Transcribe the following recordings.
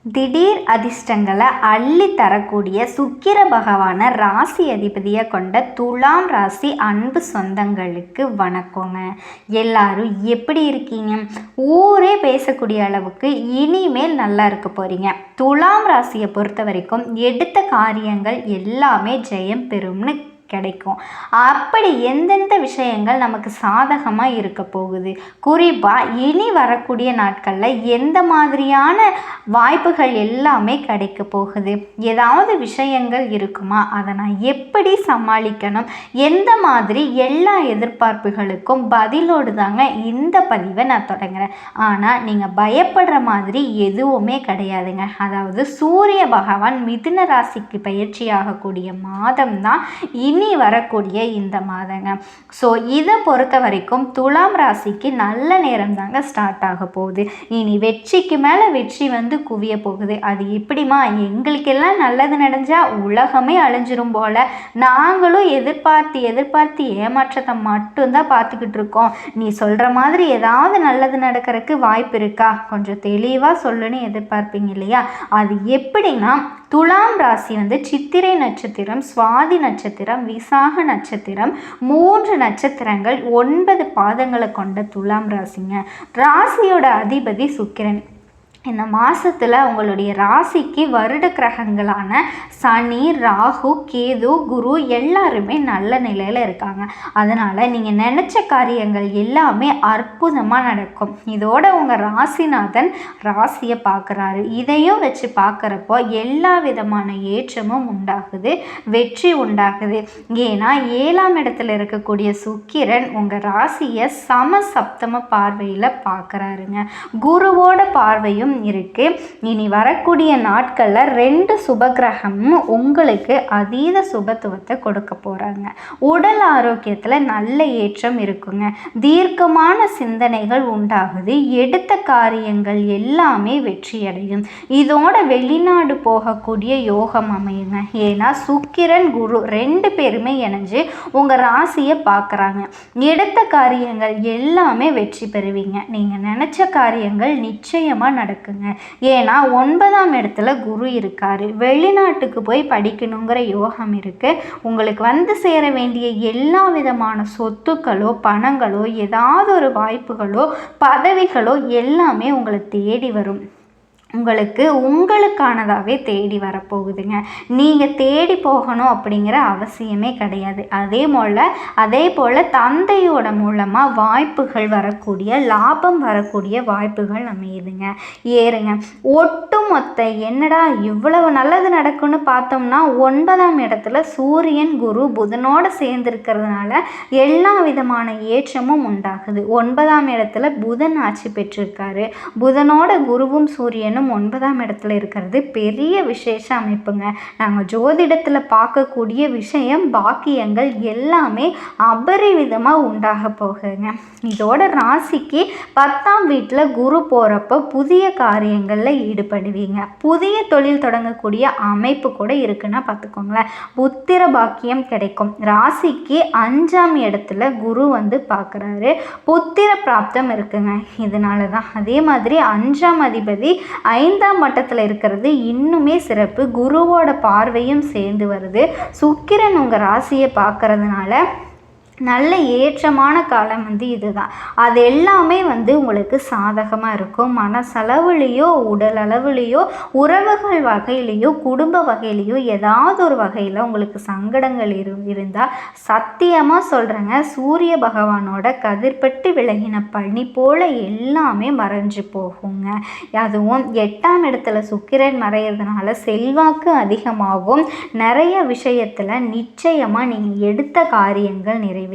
திடீர் அதிர்ஷ்டங்களை அள்ளி தரக்கூடிய சுக்கிர பகவானை ராசி அதிபதியை கொண்ட துலாம் ராசி அன்பு சொந்தங்களுக்கு வணக்கங்க. எல்லாரும் எப்படி இருக்கீங்க? ஊரே பேசக்கூடிய அளவுக்கு இனிமேல் நல்லா இருக்க போறீங்க. துலாம் ராசியை பொறுத்த வரைக்கும் எடுத்த காரியங்கள் எல்லாமே ஜெயம் பெறும்னு கிடைக்கும். அப்படி எந்தெந்த விஷயங்கள் நமக்கு சாதகமாக இருக்க போகுது, குறிப்பாக இனி வரக்கூடிய நாட்களில் எந்த மாதிரியான வாய்ப்புகள் எல்லாமே கிடைக்க போகுது, ஏதாவது விஷயங்கள் இருக்குமா, அதை நான் எப்படி சமாளிக்கணும், எந்த மாதிரி எல்லா எதிர்பார்ப்புகளுக்கும் பதிலோடு தாங்க இந்த பதிவை நான் தொடங்குறேன். ஆனால் நீங்கள் பயப்படுற மாதிரி எதுவுமே கிடையாதுங்க. அதாவது சூரிய பகவான் மிதுன ராசிக்கு பயிற்சி ஆகக்கூடிய மாதம் தான் இனி வரக்கூடிய இந்த மாதங்க. ஸோ இதை பொறுத்த வரைக்கும் துலாம் ராசிக்கு நல்ல நேரம் தாங்க ஸ்டார்ட் ஆக போகுது. இனி வெற்றிக்கு மேலே வெற்றி குவிய போகுது. அது எப்படிமா, எங்களுக்கெல்லாம் நல்லது நடந்தா உலகமே அழிஞ்சிரும் போல, நாங்களும் எதிர்பார்த்து ஏமாற்றத்தை மட்டும்தான் பார்த்துக்கிட்டு இருக்கோம். நீ சொல்கிற மாதிரி ஏதாவது நல்லது நடக்கிறதுக்கு வாய்ப்பு இருக்கா, கொஞ்சம் தெளிவாக சொல்லுன்னு எதிர்பார்ப்பீங்க இல்லையா? அது எப்படின்னா, துலாம் ராசி சித்திரை நட்சத்திரம், சுவாதி நட்சத்திரம், விசாக நட்சத்திரம், 3 நட்சத்திரங்கள், 9 பாதங்களை கொண்ட துலாம் ராசிங்க. ராசியோட அதிபதி சுக்கிரன். இந்த மாதத்தில் உங்களுடைய ராசிக்கு வருட கிரகங்களான சனி, ராகு, கேது, குரு எல்லாருமே நல்ல நிலையில் இருக்காங்க. அதனால் நீங்கள் நினச்ச காரியங்கள் எல்லாமே அற்புதமாக நடக்கும். இதோட உங்கள் ராசிநாதன் ராசியை பார்க்குறாரு. இதையும் வச்சு பார்க்குறப்போ எல்லா விதமான ஏற்றமும் உண்டாகுது, வெற்றி உண்டாகுது. ஏன்னா 7ஆம் இடத்துல இருக்கக்கூடிய சுக்கிரன் உங்கள் ராசியை சமசப்தம பார்வையில் பார்க்குறாருங்க. குருவோட பார்வையும் இருக்கு. இனி வரக்கூடிய நாட்களில் 2 சுபகிரகமும் உங்களுக்கு அதீத சுபத்துவத்தை கொடுக்க போறாங்க. உடல் ஆரோக்கியத்தில் நல்ல ஏற்றம் இருக்குங்க. தீர்க்கமான சிந்தனைகள் உண்டாகுது. எடுத்த காரியங்கள் எல்லாமே வெற்றியடையும். இதோட வெளிநாடு போகக்கூடிய யோகம் அமையுங்க. ஏன்னா சுக்கிரன் குரு 2 பேருமே இணைஞ்சு உங்க ராசியை பார்க்குறாங்க. எடுத்த காரியங்கள் எல்லாமே வெற்றி பெறுவீங்க. நீங்க நினைச்ச காரியங்கள் நிச்சயமா நடக்குங்க. ஏன்னா 9ஆம் இடத்துல குரு இருக்காரு. வெளிநாட்டுக்கு போய் படிக்கணுங்கிற யோகம் இருக்கு. உங்களுக்கு சேர வேண்டிய எல்லா விதமான சொத்துக்களோ, பணங்களோ, ஏதாவது ஒரு வாய்ப்புகளோ, பதவிகளோ எல்லாமே உங்களை தேடி வரும். உங்களுக்கானதாகவே தேடி வரப்போகுதுங்க. நீங்கள் தேடி போகணும் அப்படிங்கிற அவசியமே கிடையாது. அதே போல் தந்தையோட மூலமாக வாய்ப்புகள் வரக்கூடிய, லாபம் வரக்கூடிய வாய்ப்புகள் அமையுதுங்க. ஏறுங்க. ஒட்டுமொத்த என்னடா இவ்வளவு நல்லது நடக்கும்னு பார்த்தோம்னா 9ஆம் இடத்துல சூரியன் குரு புதனோடு சேர்ந்துருக்கிறதுனால எல்லா விதமான ஏற்றமும் உண்டாகுது. 9ஆம் இடத்துல புதன் ஆட்சி பெற்றிருக்காரு. புதனோட குருவும் சூரியனும் 9ஆம் இடத்துல இருக்கிறது பெரிய விசேஷ அமைப்புங்க. நாங்கள் ஜோதிடத்தில் பார்க்கக்கூடிய விஷயம், பாக்கியங்கள் எல்லாமே அபரிவிதமாக உண்டாக போகுங்க. இதோட ராசிக்கு 10ஆம் வீட்டில் குரு போகிறப்போ புதிய காரியங்களில் ஈடுபடுவீங்க. புதிய தொழில் தொடங்கக்கூடிய அமைப்பு கூட இருக்குன்னா பார்த்துக்கோங்களேன். புத்திர பாக்கியம் கிடைக்கும். ராசிக்கு 5ஆம் இடத்துல குரு பார்க்குறாரு. புத்திர பிராப்தம் இருக்குங்க. இதனால தான். அதே மாதிரி 5ஆம் அதிபதி 5ஆம் மட்டத்தில் இருக்கிறது இன்னுமே சிறப்பு. குருவோட பார்வையும் சேர்ந்து வருது. சுக்கிரன் உங்கள் ராசியை பார்க்கறதுனால நல்ல ஏற்றமான காலம் இதுதான். அது எல்லாமே உங்களுக்கு சாதகமாக இருக்கும். மனசளவுலேயோ, உடல் அளவுலேயோ, உறவுகள் வகையிலையோ, குடும்ப வகையிலையோ ஏதாவது ஒரு வகையில் உங்களுக்கு சங்கடங்கள் இருந்தால் சத்தியமாக சொல்கிறேங்க, சூரிய பகவானோட கதிர்பட்டு விலகின பனி போல் எல்லாமே மறைஞ்சு போகுங்க. அதுவும் 8ஆம் இடத்துல சுக்கிரன் மறையிறதுனால செல்வாக்கு அதிகமாகும். நிறைய விஷயத்தில் நிச்சயமாக நீங்கள் எடுத்த காரியங்கள் நிறைவேறும்.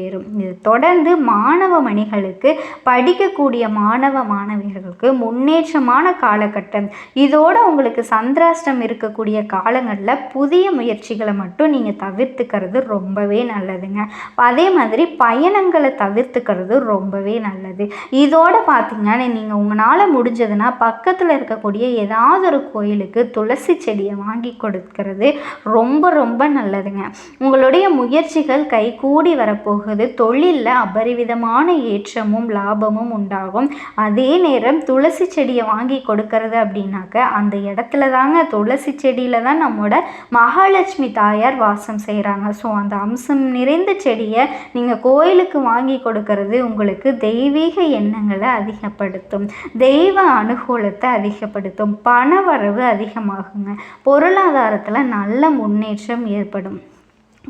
இது தொடர்ந்து மாணவ மணிகளுக்கு, படிக்கக்கூடிய மாணவியர்களுக்கு முன்னேற்றமான காலகட்டம். இதோட உங்களுக்கு சந்திராஷ்டம் இருக்கக்கூடிய காலங்களில் புதிய முயற்சிகளை மட்டும் நீங்கள் தவிர்த்துக்கிறது ரொம்பவே நல்லதுங்க. அதே மாதிரி பயணங்களை தவிர்த்துக்கிறது ரொம்பவே நல்லது. இதோட பார்த்தீங்கன்னா நீங்கள் உங்களால் முடிஞ்சதுன்னா பக்கத்தில் இருக்கக்கூடிய ஏதாவது ஒரு கோயிலுக்கு துளசி செடியை வாங்கி கொடுக்கிறது ரொம்ப ரொம்ப நல்லதுங்க. உங்களுடைய முயற்சிகள் கைகூடி வரப்போகுது. போகுது. தொழிலில் அபரிவிதமான ஏற்றமும் லாபமும் உண்டாகும். அதே நேரம் துளசி செடியை வாங்கி கொடுக்கறது அப்படின்னாக்க அந்த இடத்துல தாங்க, துளசி செடியில் தான் நம்மளோட மகாலட்சுமி தாயார் வாசம் செய்கிறாங்க. ஸோ அந்த அம்சம் நிறைந்த செடியை நீங்கள் கோயிலுக்கு வாங்கி கொடுக்கறது உங்களுக்கு தெய்வீக எண்ணங்களை அதிகப்படுத்தும், தெய்வ அனுகூலத்தை அதிகப்படுத்தும், பண வரவு அதிகமாகுங்க, பொருளாதாரத்தில் நல்ல முன்னேற்றம் ஏற்படும்,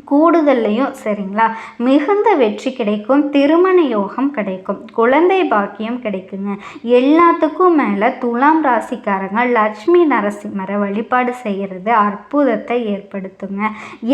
கூடுதல்லையும் சரிங்களா மிகுந்த வெற்றி கிடைக்கும், திருமண யோகம் கிடைக்கும், குழந்தை பாக்கியம் கிடைக்குங்க. எல்லாத்துக்கும் மேலே துலாம் ராசிக்காரங்க லட்சுமி நரசிம்மரை வழிபாடு செய்கிறது அற்புதத்தை ஏற்படுத்துங்க.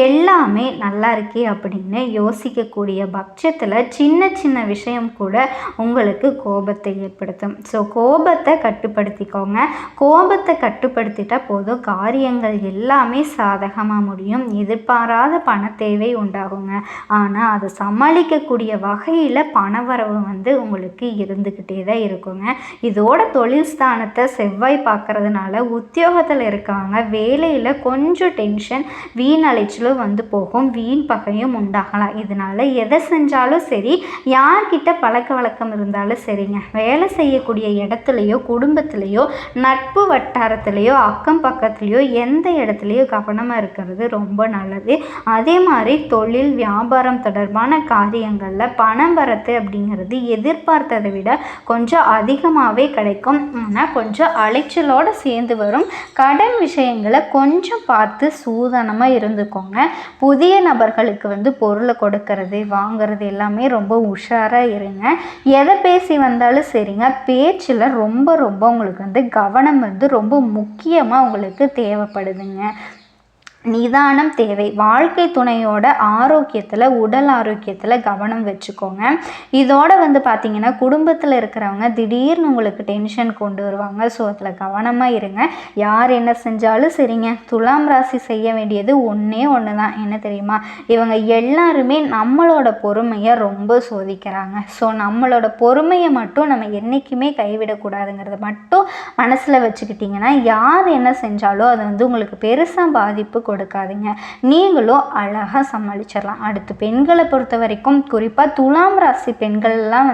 எல்லாமே நல்லா இருக்கே அப்படின்னு யோசிக்கக்கூடிய பட்சத்தில் சின்ன சின்ன விஷயம் கூட உங்களுக்கு கோபத்தை ஏற்படுத்தும். ஸோ கோபத்தை கட்டுப்படுத்திக்கோங்க. கோபத்தை கட்டுப்படுத்திட்டா போதும், காரியங்கள் எல்லாமே சாதகமாக முடியும். எதிர்பாராத பண தேவை உண்டாகுங்க. ஆனால் அதை சமாளிக்கக்கூடிய வகையில் பணவரவு உங்களுக்கு இருந்துக்கிட்டே தான் இருக்குங்க. இதோட தொழில் ஸ்தானத்தை செவ்வாய் பார்க்கறதுனால உத்தியோகத்தில் இருக்கவங்க வேலையில் கொஞ்சம் டென்ஷன், வீண் அலைச்சலும் போகும், வீண் பகையும் உண்டாகலாம். இதனால் எதை செஞ்சாலும் சரி, யார்கிட்ட பழக்க வழக்கம் இருந்தாலும் சரிங்க, வேலை செய்யக்கூடிய இடத்துலையோ குடும்பத்திலையோ நட்பு வட்டாரத்திலையோ அக்கம் பக்கத்துலேயோ எந்த இடத்துலையோ கவனமாக இருக்கிறது ரொம்ப நல்லது. அதே மாதிரி தொழில் வியாபாரம் தொடர்பான காரியங்களில் பணம் வரத்து அப்படிங்கிறது எதிர்பார்த்ததை விட கொஞ்சம் அதிகமாகவே கிடைக்கும். ஆனால் கொஞ்சம் அலைச்சலோடு சேர்ந்து வரும். கடன் விஷயங்களை கொஞ்சம் பார்த்து சூதானமாக இருந்துக்கோங்க. புதிய நபர்களுக்கு பொருளை கொடுக்கறது வாங்கிறது எல்லாமே ரொம்ப உஷாராக இருங்க. எதை பேசி வந்தாலும் சரிங்க, பேச்சில் ரொம்ப உங்களுக்கு கவனம் ரொம்ப முக்கியமாக உங்களுக்கு தேவைப்படுதுங்க. நிதானம் தேவை. வாழ்க்கை துணையோட ஆரோக்கியத்தில், உடல் ஆரோக்கியத்தில் கவனம் வச்சுக்கோங்க. இதோட பார்த்திங்கன்னா குடும்பத்தில் இருக்கிறவங்க திடீர்னு உங்களுக்கு டென்ஷன் கொண்டு வருவாங்க. ஸோ அதில் கவனமாக இருங்க. யார் என்ன செஞ்சாலும் சரிங்க, துலாம் ராசி செய்ய வேண்டியது ஒன்று தான். என்ன தெரியுமா, இவங்க எல்லாருமே நம்மளோட பொறுமையை ரொம்ப சோதிக்கிறாங்க. ஸோ நம்மளோட பொறுமையை மட்டும் நம்ம என்றைக்குமே கைவிடக்கூடாதுங்கிறத மட்டும் மனசில் வச்சுக்கிட்டிங்கன்னா யார் என்ன செஞ்சாலும் அது உங்களுக்கு பெருசாக பாதிப்பு கொடுக்காதீங்க. நீங்களும் அழகாக சமாளிச்சிடலாம். அடுத்து பெண்களை பொறுத்த வரைக்கும் குறிப்பாக துலாம் ராசி பெண்கள்லாம்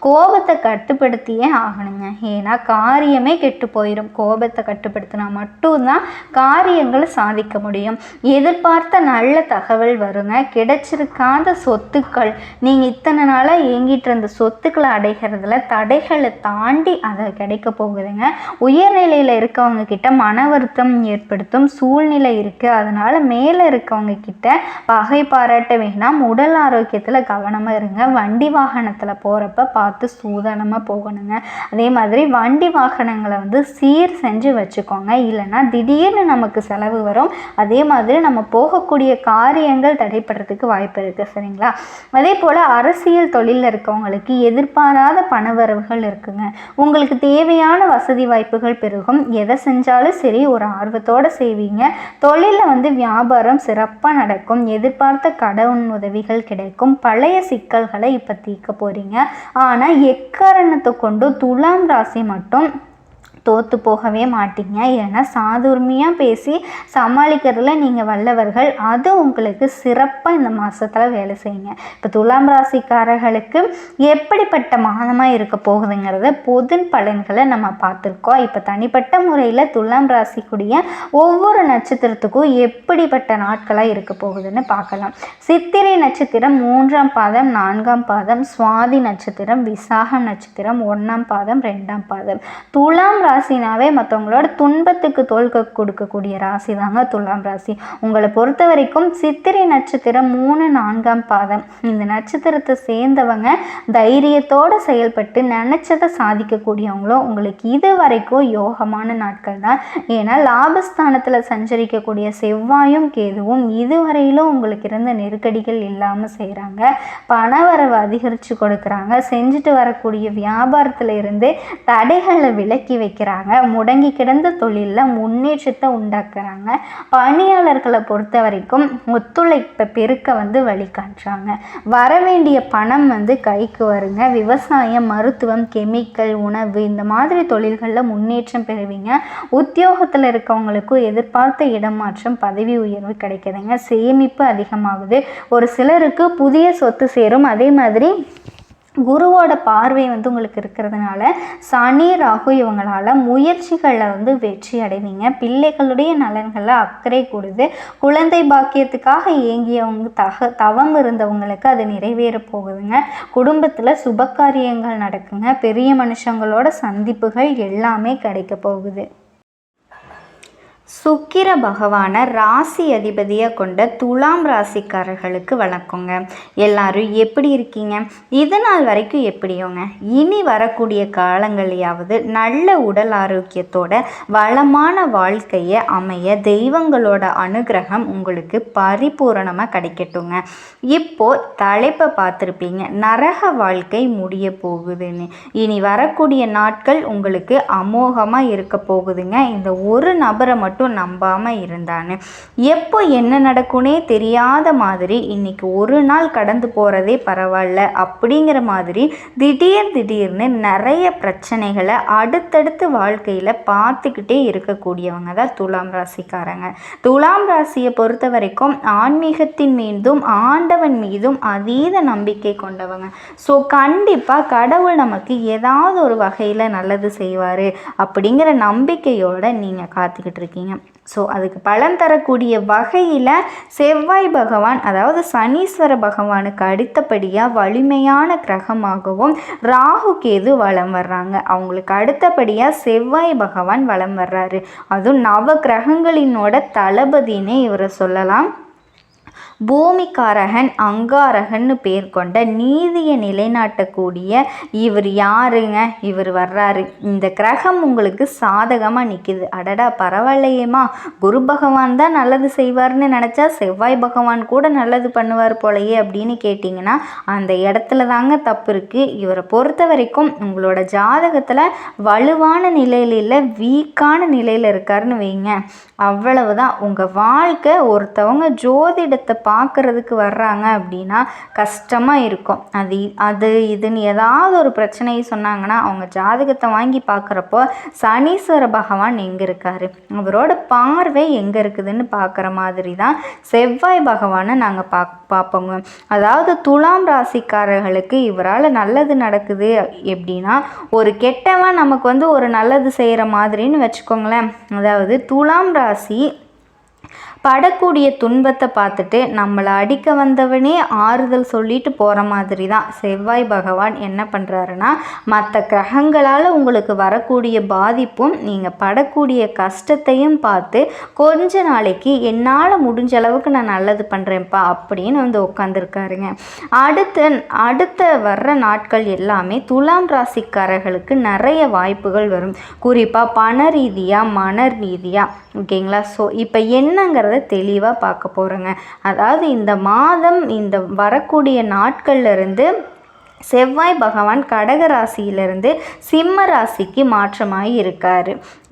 கோபத்தை கட்டுப்படுத்தியே ஆகணுங்க. ஏன்னா காரியமே கெட்டு போயிடும். கோபத்தை கட்டுப்படுத்தினா மட்டும்தான் காரியங்களை சாதிக்க முடியும். எதிர்பார்த்த நல்ல தகவல் வருங்க. கிடைச்சிருக்காத சொத்துக்கள், நீங்கள் இத்தனை நாளாக இயங்கிட்டு இருந்த சொத்துக்களை அடைகிறதுல தடைகளை தாண்டி அதை கிடைக்க போகுதுங்க. உயர்நிலையில் இருக்கவங்க கிட்ட மன வருத்தம் ஏற்படுத்தும் சூழ்நிலை இருக்குது. அதனால் மேலே இருக்கவங்க கிட்ட பகை பாராட்ட வேண்டாம். உடல் ஆரோக்கியத்தில் கவனமாக இருங்க. வண்டி வாகனத்தில் போகிறப்ப பார்த்து சூதானமாக போகணுங்க. அதே மாதிரி வண்டி வாகனங்களை சீர் செஞ்சு வச்சுக்கோங்க. இல்லைன்னா திடீர்னு நமக்கு செலவு வரும். அதே மாதிரி நம்ம போகக்கூடிய காரியங்கள் தடைப்படுறதுக்கு வாய்ப்பு இருக்குது. சரிங்களா? அதே போல் அரசியல் தொழிலில் இருக்கவங்களுக்கு எதிர்பாராத பணவரவுகள் இருக்குங்க. உங்களுக்கு தேவையான வசதி வாய்ப்புகள் பெருகும். எதை செஞ்சாலும் சரி ஒரு ஆர்வத்தோடு செய்வீங்க. தொழிலில் வியாபாரம் சிறப்பாக நடக்கும். எதிர்பார்த்த கடன் உதவிகள் கிடைக்கும். பழைய சிக்கல்களை இப்போ தீர்க்க போகிறீங்க. ஆனால் எக்காரணத்தை கொண்டு துலாம் ராசி மட்டும் தோற்று போகவே மாட்டீங்க. ஏன்னா சாதுர்மையாக பேசி சமாளிக்கிறதுல நீங்கள் வல்லவர்கள். அது உங்களுக்கு சிறப்பாக இந்த மாதத்தில் வேலை செய்யுங்க. இப்போ துலாம் ராசிக்காரர்களுக்கு எப்படிப்பட்ட மாதமாக இருக்க போகுதுங்கிறத பொது பலன்களை நம்ம பார்த்துருக்கோம். இப்போ தனிப்பட்ட முறையில் துலாம் ராசிக்குரிய ஒவ்வொரு நட்சத்திரத்துக்கும் எப்படிப்பட்ட நாட்களாக இருக்க போகுதுன்னு பார்க்கலாம். சித்திரை நட்சத்திரம் 3ஆம் பாதம் 4ஆம் பாதம், சுவாதி நட்சத்திரம், விசாகம் நட்சத்திரம் 1ஆம் பாதம் 2ஆம் பாதம். துலாம் ராசினாவே மற்றவங்களோட துன்பத்துக்கு தோல் கொடுக்கக்கூடிய ராசி தாங்க துலாம் ராசி. உங்களை பொறுத்த வரைக்கும் சித்திரை நட்சத்திரம் 3, 4ஆம் பாதம் இந்த நட்சத்திரத்தை சேர்ந்தவங்க தைரியத்தோடு செயல்பட்டு நினைச்சதை சாதிக்கக்கூடியவங்களும் உங்களுக்கு இது வரைக்கும் யோகமான நாட்கள் தான். ஏன்னா லாபஸ்தானத்தில் சஞ்சரிக்கக்கூடிய செவ்வாயும் கேதுவும் இதுவரையிலும் உங்களுக்கு இருந்த நெருக்கடிகள் இல்லாமல் செய்கிறாங்க. பணவரவு அதிகரித்து கொடுக்குறாங்க. செஞ்சுட்டு வரக்கூடிய வியாபாரத்தில் இருந்து தடைகளை விலக்கி வைக்கிறாங்க. அதிகரிக்கிறாங்க. முடங்கி கிடந்த தொழிலில் முன்னேற்றத்தை உண்டாக்குறாங்க. பணியாளர்களை பொறுத்த வரைக்கும் ஒத்துழைப்பை பெருக்க வழிகாட்டுறாங்க. வரவேண்டிய பணம் கைக்கு வருங்க. விவசாயம், மருத்துவம், கெமிக்கல், உணவு இந்த மாதிரி தொழில்களில் முன்னேற்றம் பெறுவீங்க. உத்தியோகத்தில் இருக்கவங்களுக்கும் எதிர்பார்த்த இடமாற்றம், பதவி உயர்வு கிடைக்குதுங்க. சேமிப்பு அதிகமாகுது. ஒரு சிலருக்கு புதிய சொத்து சேரும். அதே மாதிரி குருவோட பார்வை உங்களுக்கு இருக்கிறதுனால சனி, ராகு இவங்களால் முயற்சிகளில் வெற்றி அடைவீங்க. பிள்ளைகளுடைய நலன்களில் அக்கறை கூடுது. குழந்தை பாக்கியத்துக்காக ஏங்கியவங்க தவம் இருந்தவங்களுக்கு அது நிறைவேற போகுதுங்க. குடும்பத்தில் சுபகாரியங்கள் நடக்குங்க. பெரிய மனுஷங்களோட சந்திப்புகள் எல்லாமே கிடைக்க போகுது. சுக்கிர பகவானை ராசி அதிபதியாக கொண்ட துலாம் ராசிக்காரர்களுக்கு வணக்கங்க. எல்லாரும் எப்படி இருக்கீங்க? இது நாள் வரைக்கும் எப்படியோங்க? இனி வரக்கூடிய காலங்களையாவது நல்ல உடல் ஆரோக்கியத்தோட வளமான வாழ்க்கையை அமைய தெய்வங்களோட அனுகிரகம் உங்களுக்கு பரிபூரணமாக கிடைக்கட்டுங்க. இப்போ தலைப்பை பார்த்துருப்பீங்க, நரக வாழ்க்கை முடிய போகுதுன்னு. இனி வரக்கூடிய நாட்கள் உங்களுக்கு அமோகமாக இருக்க போகுதுங்க. இந்த ஒரு நபரை மட்டும் நம்பாமல் இருந்தான்னு எப்போ என்ன நடக்கும்னே தெரியாத மாதிரி இன்னைக்கு ஒரு நாள் கடந்து போகிறதே பரவாயில்ல அப்படிங்கிற மாதிரி திடீர்னு நிறைய பிரச்சனைகளை அடுத்தடுத்து வாழ்க்கையில் பார்த்துக்கிட்டே இருக்கக்கூடியவங்க தான் துலாம் ராசிக்காரங்க. துலாம் ராசியை பொறுத்த வரைக்கும் ஆன்மீகத்தின் மீதும் ஆண்டவன் மீதும் அதீத நம்பிக்கை கொண்டவங்க. ஸோ கண்டிப்பாக கடவுள் நமக்கு ஏதாவது ஒரு வகையில் நல்லது செய்வார் அப்படிங்கிற நம்பிக்கையோடு நீங்கள் காத்துக்கிட்டு இருக்கீங்க. ஸோ அதுக்கு பலன் தரக்கூடிய வகையில் செவ்வாய் பகவான், அதாவது சனீஸ்வர பகவானுக்கு அடுத்தபடியாக வலிமையான கிரகமாகவும் ராகு கேது வலம் வர்றாங்க. அவங்களுக்கு அடுத்தபடியாக செவ்வாய் பகவான் வலம் வர்றாரு. அதுவும் நவ கிரகங்களினோட தளபதினே இவரை சொல்லலாம். பூமிக்காரகன், அங்காரகன்னு பேர் கொண்ட நீதியை நிலைநாட்டக்கூடிய இவர் யாருங்க? இவர் வர்றாரு. இந்த கிரகம் உங்களுக்கு சாதகமாக நிற்கிது. அடடா பரவாயில்லையேம்மா, குரு பகவான் தான் நல்லது செய்வார்னு நினச்சா செவ்வாய் பகவான் கூட நல்லது பண்ணுவார் போலையே அப்படின்னு கேட்டிங்கன்னா அந்த இடத்துல தாங்க தப்பு இருக்குது. இவரை பொறுத்த வரைக்கும் உங்களோட ஜாதகத்தில் வலுவான நிலையில் இல்லை, வீக்கான நிலையில் இருக்காருன்னு வைங்க. அவ்வளவுதான். உங்கள் வாழ்க்கை ஒருத்தவங்க ஜோதிடத்தை பார்க்குறதுக்கு வர்றாங்க அப்படின்னா கஷ்டமாக இருக்கும். அது இதுன்னு ஏதாவது ஒரு பிரச்சனையை சொன்னாங்கன்னா அவங்க ஜாதகத்தை வாங்கி பார்க்குறப்போ சனீஸ்வர பகவான் எங்கே இருக்கார், அவரோட பார்வை எங்கே இருக்குதுன்னு பார்க்குற மாதிரி தான் செவ்வாய் பகவானை நாங்கள் பார்ப்போங்க. அதாவது துலாம் ராசிக்காரர்களுக்கு இவரால் நல்லது நடக்குது எப்படின்னா, ஒரு கெட்டவன் நமக்கு ஒரு நல்லது செய்கிற மாதிரின்னு வச்சுக்கோங்களேன். அதாவது துலாம் ராசி படக்கூடிய துன்பத்தை பார்த்துட்டு நம்மளை அடிக்க வந்தவனே ஆறுதல் சொல்லிட்டு போகிற மாதிரி தான் செவ்வாய் பகவான் என்ன பண்ணுறாருன்னா, மற்ற கிரகங்களால் உங்களுக்கு வரக்கூடிய பாதிப்பும் நீங்கள் படக்கூடிய கஷ்டத்தையும் பார்த்து கொஞ்ச நாளைக்கு என்னால் முடிஞ்ச அளவுக்கு நான் நல்லது பண்ணுறேன்ப்பா அப்படின்னு உட்காந்துருக்காருங்க. அடுத்த வர்ற நாட்கள் எல்லாமே துலாம் ராசிக்காரர்களுக்கு நிறைய வாய்ப்புகள் வரும். குறிப்பாக பண ரீதியாக, மன ரீதியாக. ஓகேங்களா? ஸோ இப்போ என்னங்கிறத தெளிவாக பார்க்க போகிறோங்க. அதாவது இந்த மாதம், இந்த வரக்கூடிய நாட்கள்லேருந்து செவ்வாய் பகவான் கடக ராசியிலிருந்து சிம்ம ராசிக்கு மாற்றமாகி இருக்கார்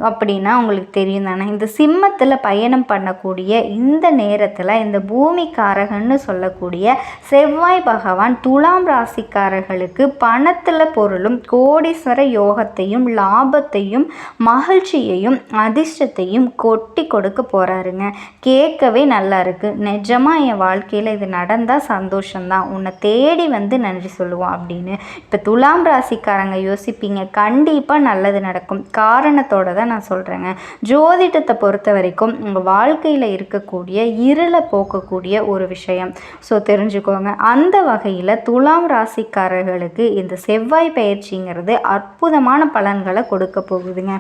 அப்படின்னா உங்களுக்கு தெரியும் தானே. இந்த சிம்மத்தில் பயணம் பண்ணக்கூடிய இந்த நேரத்தில் இந்த பூமிக்காரகன்னு சொல்லக்கூடிய செவ்வாய் பகவான் துலாம் ராசிக்காரர்களுக்கு பணத்தில் பொருளும் கோடீஸ்வர யோகத்தையும் லாபத்தையும் மகிழ்ச்சியையும் அதிர்ஷ்டத்தையும் கொட்டி கொடுக்க போகிறாருங்க. கேட்கவே நல்லா இருக்குது. நிஜமாக என் வாழ்க்கையில் இது நடந்தால் சந்தோஷம்தான், உன்னை தேடி நன்றி சொல்லுவோம் அப்படின்னு இப்போ துலாம் ராசிக்காரங்க யோசிப்பீங்க. கண்டிப்பாக நல்லது நடக்கும். காரணத்தோடு தான் நான் சொல்கிறேங்க. ஜோதிடத்தை பொறுத்த வரைக்கும் உங்கள் வாழ்க்கையில் இருக்கக்கூடிய இருளை போக்கக்கூடிய ஒரு விஷயம். ஸோ தெரிஞ்சுக்கோங்க. அந்த வகையில் துலாம் ராசிக்காரர்களுக்கு இந்த செவ்வாய் பயிற்சிங்கிறது அற்புதமான பலன்களை கொடுக்க போகுதுங்க.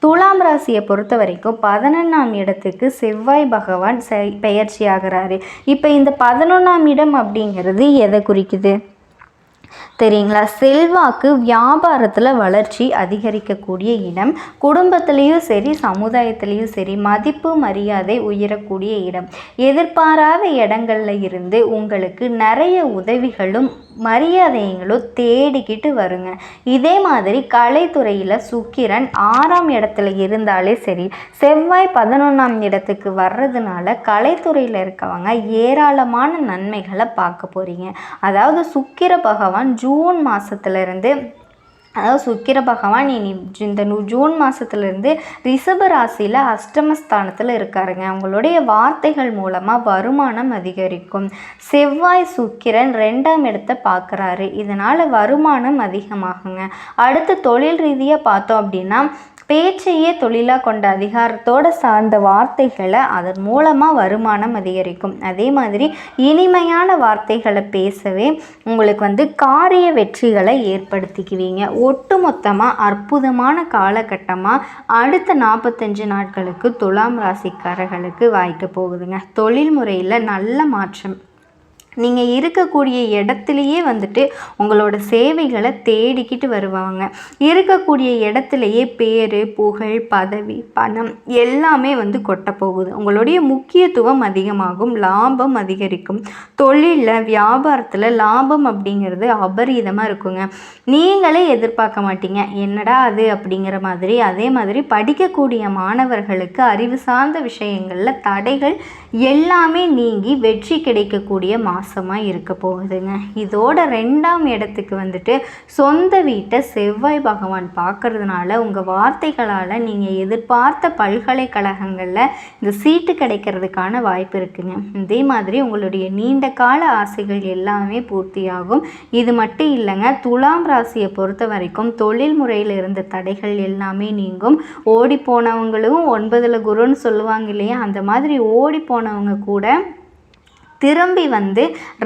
துலாம் ராசியை பொறுத்த வரைக்கும் 11ஆம் இடத்துக்கு செவ்வாய் பகவான் பயிற்சி ஆகிறாரு. இப்போ இந்த 11ஆம் இடம் அப்படிங்கிறது எதை குறிக்குது? தெரியுங்களா? செல்வாக்கு வியாபாரத்தில் வளர்ச்சி அதிகரிக்கக்கூடிய இடம், குடும்பத்திலையும் சரி சமுதாயத்திலையும் சரி மதிப்பு மரியாதை உயரக்கூடிய இடம். எதிர்பாராத இடங்கள்ல இருந்து உங்களுக்கு நிறைய உதவிகளும் மரியாதைகளும் தேடிக்கிட்டு வருங்க. இதே மாதிரி கலைத்துறையில் சுக்கிரன் 6ஆம் இடத்துல இருந்தாலே சரி, செவ்வாய் 11ஆம் இடத்துக்கு வர்றதுனால கலைத்துறையில் இருக்கவங்க ஏராளமான நன்மைகளை பார்க்க போகிறீங்க. அதாவது சுக்கிர பகவான் ஜூன் மாதத்துலேருந்து, அதாவது சுக்கிர பகவான் இந்த ஜூன் மாதத்துலேருந்து ரிஷப ராசியில் அஷ்டமஸ்தானத்தில் இருக்காருங்க. உங்களுடைய வார்த்தைகள் மூலமாக வருமானம் அதிகரிக்கும். செவ்வாய் சுக்கிரன் 2ஆம் இடத்தை பார்க்குறாரு, இதனால் வருமானம் அதிகமாகுங்க. அடுத்து தொழில் ரீதியாக பார்த்தோம் அப்படின்னா, பேச்சையே தொழிலாக கொண்ட அதிகாரத்தோடு சார்ந்த வார்த்தைகளை அதன் மூலமாக வருமானம் அதிகரிக்கும். அதே மாதிரி இனிமையான வார்த்தைகளை பேசவே உங்களுக்கு காரிய வெற்றிகளை ஏற்படுத்திக்குவீங்க. ஒட்டுமொத்தமாக அற்புதமான காலகட்டமாக அடுத்த 45 நாட்களுக்கு துலாம் ராசிக்காரர்களுக்கு வாய்க்க போகுதுங்க. தொழில் முறையில் நல்ல மாற்றம். நீங்கள் இருக்கக்கூடிய இடத்துலையே உங்களோட சேவைகளை தேடிக்கிட்டு வருவாங்க. இருக்கக்கூடிய இடத்துலையே பேர், புகழ், பதவி, பணம் எல்லாமே கொட்ட போகுது. உங்களுடைய முக்கியத்துவம் அதிகமாகும், லாபம் அதிகரிக்கும். தொழிலில் வியாபாரத்தில் லாபம் அப்படிங்கிறது அபரீதமாக இருக்குங்க. நீங்களே எதிர்பார்க்க மாட்டீங்க, என்னடா அது அப்படிங்கிற மாதிரி. அதே மாதிரி படிக்கக்கூடிய மாணவர்களுக்கு அறிவு சார்ந்த விஷயங்களில் தடைகள் எல்லாமே நீங்கி வெற்றி கிடைக்கக்கூடிய மாதமாக இருக்க போகுதுங்க. இதோட 2ஆம் இடத்துக்கு சொந்த வீட்டை செவ்வாய் பகவான் பார்க்கறதுனால உங்கள் வார்த்தைகளால் நீங்கள் எதிர்பார்த்த பல்கலைக்கழகங்களில் இந்த சீட்டு கிடைக்கிறதுக்கான வாய்ப்பு இருக்குங்க. இதே மாதிரி உங்களுடைய நீண்ட கால ஆசைகள் எல்லாமே பூர்த்தியாகும். இது மட்டும் இல்லைங்க, துலாம் ராசியை பொறுத்த வரைக்கும் தொழில் முறையில் இருந்த தடைகள் எல்லாமே நீங்கும். ஓடி போனவங்களும் 9ல் குருன்னு சொல்லுவாங்க இல்லையா, அந்த மாதிரி ஓடி போனவங்க கூட திரும்பி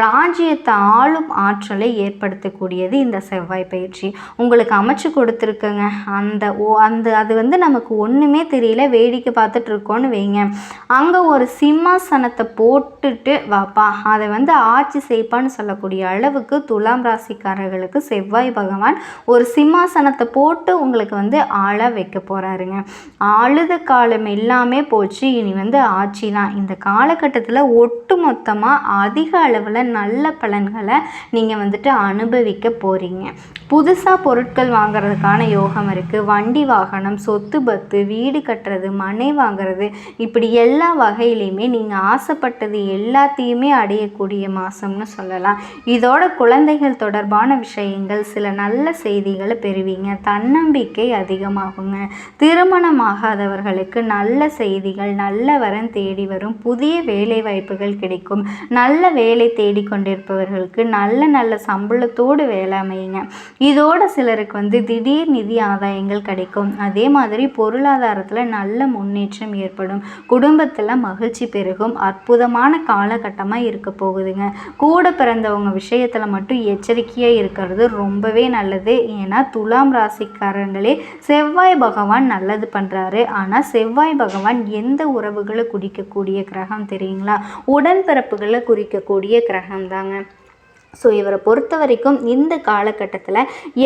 ராஜ்யத்தை ஆளும் ஆற்றலை ஏற்படுத்தக்கூடியது இந்த செவ்வாய் பயிற்சி உங்களுக்கு அமைச்சு கொடுத்துருக்குங்க. அது நமக்கு ஒன்றுமே தெரியல, வேடிக்கை பார்த்துட்டு இருக்கோன்னு வைங்க. அங்கே ஒரு சிம்மாசனத்தை போட்டுட்டு வாப்பா, அதை ஆட்சி செய்ப்பான்னு சொல்லக்கூடிய அளவுக்கு துலாம் ராசிக்காரர்களுக்கு செவ்வாய் பகவான் ஒரு சிம்மாசனத்தை போட்டு உங்களுக்கு ஆளாக வைக்க போகிறாருங்க. ஆளுத காலம் எல்லாமே போச்சு, இனி ஆட்சி தான். இந்த காலகட்டத்தில் ஒட்டுமொத்தமாக அதிக அளவில் நல்ல பலன்களை நீங்கள் அனுபவிக்க போகிறீங்க. புதுசாக பொருட்கள் வாங்கிறதுக்கான யோகம் இருக்குது. வண்டி வாகனம், சொத்து பத்து, வீடு கட்டுறது, மனை வாங்கிறது, இப்படி எல்லா வகையிலையுமே நீங்கள் ஆசைப்பட்டது எல்லாத்தையுமே அடையக்கூடிய மாதம்னு சொல்லலாம். இதோட குழந்தைகள் தொடர்பான விஷயங்கள், சில நல்ல செய்திகளை பெறுவீங்க. தன்னம்பிக்கை அதிகமாகுங்க. திருமணமாகாதவர்களுக்கு நல்ல செய்திகள், நல்ல வரன் தேடி வரும். புதிய வேலை வாய்ப்புகள் கிடைக்கும். நல்ல வேலை தேடிக்கொண்டிருப்பவர்களுக்கு நல்ல நல்ல சம்பளத்தோடு வேலை அமையுங்க. இதோட சிலருக்கு திடீர் நிதி ஆதாயங்கள் கிடைக்கும். அதே மாதிரி பொருளாதாரத்தில் நல்ல முன்னேற்றம் ஏற்படும். குடும்பத்தில் மகிழ்ச்சி பெருகும். அற்புதமான காலகட்டமாக இருக்க போகுதுங்க. கூட பிறந்தவங்க விஷயத்தில் மட்டும் எச்சரிக்கையாக இருக்கிறது ரொம்பவே நல்லது. ஏன்னா துலாம் ராசிக்காரங்களே செவ்வாய் பகவான் நல்லது பண்ணுறாரு. ஆனால் செவ்வாய் பகவான் எந்த உறவுகளை குறிக்கக்கூடிய கிரகம் தெரியுங்களா? உடன்பிறப்புகளை குறிக்கக்கூடிய கிரகம் தாங்க. ஸோ இவரை பொறுத்த வரைக்கும் இந்த காலகட்டத்தில்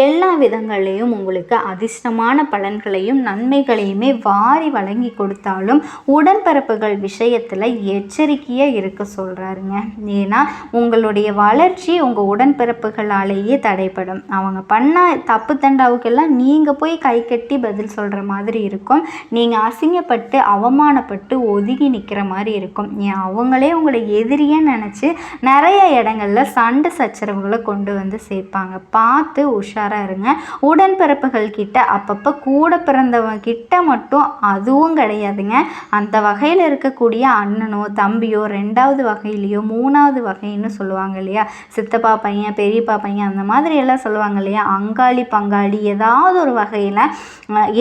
எல்லா விதங்களையும் உங்களுக்கு அதிர்ஷ்டமான பலன்களையும் நன்மைகளையுமே வாரி வழங்கி கொடுத்தாலும் உடன்பிறப்புகள் விஷயத்தில் எச்சரிக்கையாக இருக்க சொல்கிறாருங்க. ஏன்னா உங்களுடைய வளர்ச்சி உங்கள் உடன்பிறப்புகளாலேயே தடைப்படும். அவங்க பண்ண தப்பு தண்டாவுக்கெல்லாம் நீங்கள் போய் கை கட்டி பதில் சொல்கிற மாதிரி இருக்கும். நீங்கள் அசிங்கப்பட்டு அவமானப்பட்டு ஒதுங்கி நிற்கிற மாதிரி இருக்கும். ஏன் அவங்களே உங்களை எதிரியே நினச்சி நிறைய இடங்களில் சண்டை சச்சரவுகளை கொண்டு சேர்ப்பாங்க. பார்த்து உஷாராக இருங்க. உடன்பிறப்புகள் கிட்ட அப்பப்போ கூட பிறந்தவங்க கிட்ட மட்டும் அதுவும் கிடையாதுங்க. அந்த வகையில் இருக்கக்கூடிய அண்ணனோ தம்பியோ 2வது வகையிலையோ 3வது வகைன்னு சொல்லுவாங்க இல்லையா, சித்தப்பா பையன் பெரியப்பா பையன் அந்த மாதிரி எல்லாம் சொல்லுவாங்க இல்லையா, அங்காளி பங்காளி ஏதாவது ஒரு வகையில்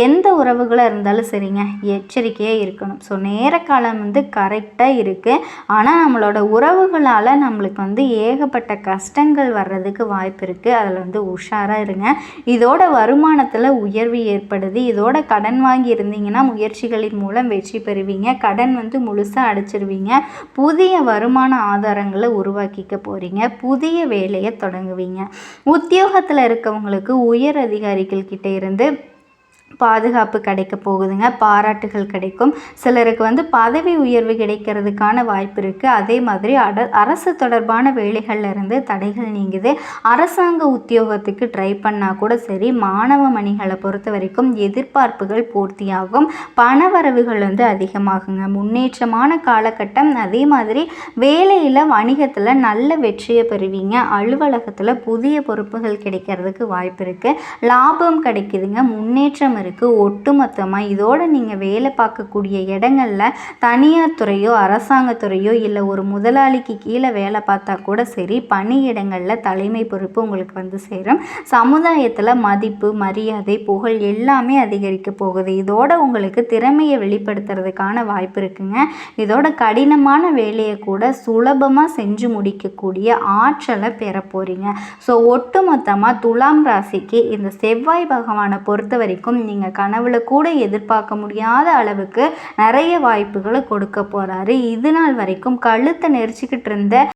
எந்த உறவுகளாக இருந்தாலும் சரிங்க, எச்சரிக்கையாக இருக்கணும். ஸோ நேர காலம் கரெக்டாக இருக்குது. ஆனால் நம்மளோட உறவுகளால் நம்மளுக்கு ஏகப்பட்ட கஷ்டங்கள் வர்றதுக்கு வாய்ப்பு இருக்குது. அதில் வந்து உஷாராக இருங்க. இதோட வருமானத்தில் உயர்வு ஏற்படுது. இதோட கடன் வாங்கி இருந்தீங்கன்னா முயற்சிகளின் மூலம் வெற்றி பெறுவீங்க. கடன் வந்து முழுசாக அடைச்சிருவீங்க. புதிய வருமான ஆதாரங்களை உருவாக்கிக்க போகிறீங்க. புதிய வேலையை தொடங்குவீங்க. உத்தியோகத்தில் இருக்கவங்களுக்கு உயர் அதிகாரிகள் கிட்ட இருந்து பாதுகாப்பு கிடைக்க போகுதுங்க. பாராட்டுகள் கிடைக்கும். சிலருக்கு வந்து பதவி உயர்வு கிடைக்கிறதுக்கான வாய்ப்பு இருக்குது. அதே மாதிரி அரசு தொடர்பான வேலைகள்ல இருந்து தடைகள் நீங்குது. அரசாங்க உத்தியோகத்துக்கு ட்ரை பண்ணால் கூட சரி, மாணவ மணிகளை பொறுத்த வரைக்கும் எதிர்பார்ப்புகள் பூர்த்தியாகும். பணவரவுகள் வந்து அதிகமாகுங்க. முன்னேற்றமான காலகட்டம். அதே மாதிரி வேலையில் வணிகத்தில் நல்ல வெற்றியை பெறுவீங்க. அலுவலகத்தில் புதிய பொறுப்புகள் கிடைக்கிறதுக்கு வாய்ப்பு இருக்குது. லாபம் கிடைக்குதுங்க. முன்னேற்றம் இருக்குது. ஒட்டுமொத்தமாக இதோட நீங்கள் வேலை பார்க்கக்கூடிய இடங்களில் தனியார் துறையோ அரசாங்கத்துறையோ இல்லை ஒரு முதலாளிக்கு கீழே வேலை பார்த்தா கூட சரி, பணியிடங்களில் தலைமை பொறுப்பு உங்களுக்கு வந்து சேரும். சமுதாயத்தில் மதிப்பு, மரியாதை, புகழ் எல்லாமே அதிகரிக்க போகுது. இதோட உங்களுக்கு திறமையை வெளிப்படுத்துறதுக்கான வாய்ப்பு இருக்குங்க. இதோட கடினமான வேலையை கூட சுலபமாக செஞ்சு முடிக்கக்கூடிய ஆற்றலை பெற போகிறீங்க. ஸோ ஒட்டுமொத்தமாக துலாம் ராசிக்கு இந்த செவ்வாய் பகவானை பொறுத்த வரைக்கும் நீங்கள் கனவுல கூட எதிர்பார்க்க முடியாத அளவுக்கு நிறைய வாய்ப்புகளை கொடுக்க போகிறாரு. இது நாள் வரைக்கும் கழுத்தை நெரிச்சிக்கிட்டு இருந்த